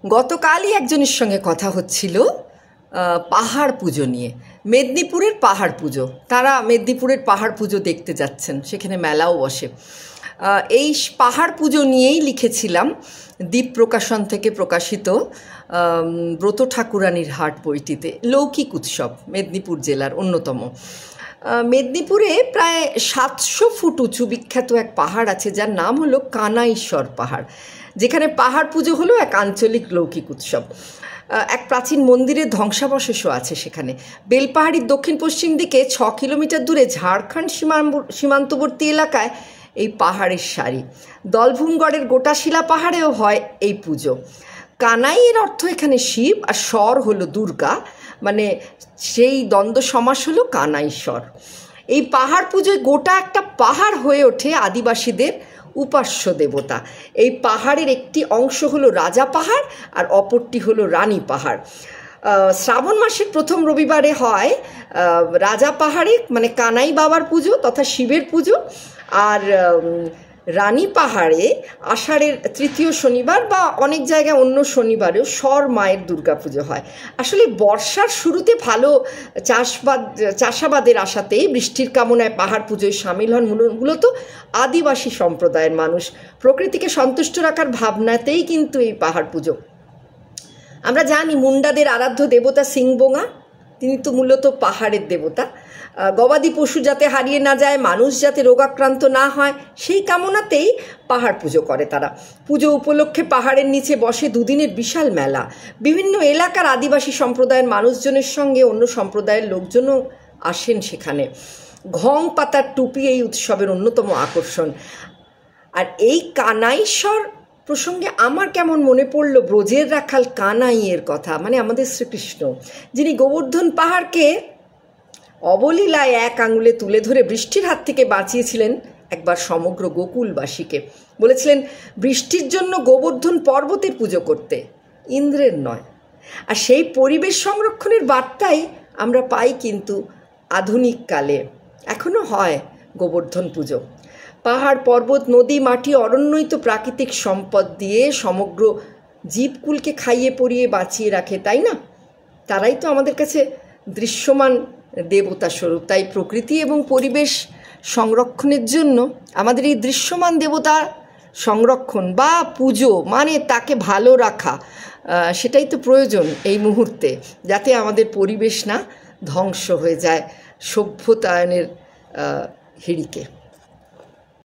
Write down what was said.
গতকালই একজনের সঙ্গে কথা হচ্ছিল পাহাড় পুজো নিয়ে, মেদিনীপুরের পাহাড় পুজো। তারা মেদিনীপুরের পাহাড় পুজো দেখতে যাচ্ছেন, সেখানে মেলাও বসে। এই পাহাড় পুজো নিয়েই লিখেছিলাম দ্বীপ প্রকাশন থেকে প্রকাশিত ব্রত ঠাকুরানীর হাট বইটিতে। লৌকিক উৎসব মেদিনীপুর জেলার অন্যতম। মেদিনীপুরে প্রায় 700 ফুট উঁচু বিখ্যাত এক পাহাড় আছে, যার নাম হলো কানাইশ্বর পাহাড়, যেখানে পাহাড় পুজো হলো এক আঞ্চলিক লৌকিক উৎসব। এক প্রাচীন মন্দিরের ধ্বংসাবশেষও আছে সেখানে। বেলপাহাড়ির দক্ষিণ পশ্চিম দিকে 6 কিলোমিটার দূরে ঝাড়খণ্ড সীমান্তবর্তী এলাকায় এই পাহাড়ের সারি। দলভূমগড়ের গোটাশিলা পাহাড়েও হয় এই পুজো। কানাইয়ের অর্থ এখানে শিব, আর স্বর হলো দুর্গা, মানে সেই দ্বন্দ্ব সমাস হলো কানাইশ্বর। এই পাহাড় পুজোয় গোটা একটা পাহাড় হয়ে ওঠে আদিবাসীদের উপাস্য দেবতা। এই পাহাড়ের একটি অংশ হলো রাজা পাহাড়, আর অপরটি হলো রানী পাহাড়। শ্রাবণ মাসের প্রথম রবিবারে হয় রাজা পাহাড়ে, মানে কানাই বাবার পুজো তথা শিবের পুজো, আর রানী পাহাড়ে আষাঢ়ের তৃতীয় শনিবার বা অনেক জায়গায় অন্য শনিবারেও স্বর মায়ের দুর্গাপুজো হয়। আসলে বর্ষার শুরুতে ভালো চাষাবাদের আশাতেই বৃষ্টির কামনায় পাহাড় পুজোয় সামিল হন মূলত আদিবাসী সম্প্রদায়ের মানুষ। প্রকৃতিকে সন্তুষ্ট রাখার ভাবনাতেই কিন্তু এই পাহাড় পুজো। আমরা জানি মুন্ডাদের আরাধ্য দেবতা সিংবোঙা, তিনি তো মূলত পাহাড়ের দেবতা। গবাদি পশু যাতে হারিয়ে না যায়, মানুষ যাতে রোগাক্রান্ত না হয়, সেই কামনাতেই পাহাড় পুজো করে তারা। পুজো উপলক্ষে পাহাড়ের নিচে বসে দুদিনের বিশাল মেলা। বিভিন্ন এলাকার আদিবাসী সম্প্রদায়ের মানুষজনের সঙ্গে অন্য সম্প্রদায়ের লোকজনও আসেন সেখানে। ঘং পাতার টুপি এই উৎসবের অন্যতম আকর্ষণ। আর এই কানাইশ্বর প্রসঙ্গে আমার কেমন মনে পড়ল ব্রজের রাখাল কানাইয়ের কথা, মানে আমাদের শ্রীকৃষ্ণ, যিনি গোবর্ধন পাহাড়কে অবলীলায় এক আঙুলে তুলে ধরে বৃষ্টির হাত থেকে বাঁচিয়েছিলেন একবার সমগ্র গোকুলবাসীকে। বলেছিলেন বৃষ্টির জন্য গোবর্ধন পর্বতের পুজো করতে, ইন্দ্রের নয়। আর সেই পরিবেশ সংরক্ষণের বার্তাই আমরা পাই কিন্তু আধুনিক কালে। এখনও হয় গোবর্ধন পুজো। পাহাড়, পর্বত, নদী, মাটি, অরণ্যই তো প্রাকৃতিক সম্পদ দিয়ে সমগ্র জীবকুলকে খাইয়ে পরিয়ে বাঁচিয়ে রাখে, তাই না? তারাই তো আমাদের কাছে দৃশ্যমান দেবতা স্বরূপ। তাই প্রকৃতি এবং পরিবেশ সংরক্ষণের জন্য আমাদের এই দৃশ্যমান দেবতা সংরক্ষণ বা পুজো, মানে তাকে ভালো রাখা, সেটাই তো প্রয়োজন এই মুহূর্তে, যাতে আমাদের পরিবেশ না ধ্বংস হয়ে যায় সভ্যতায়নের হিড়িকে।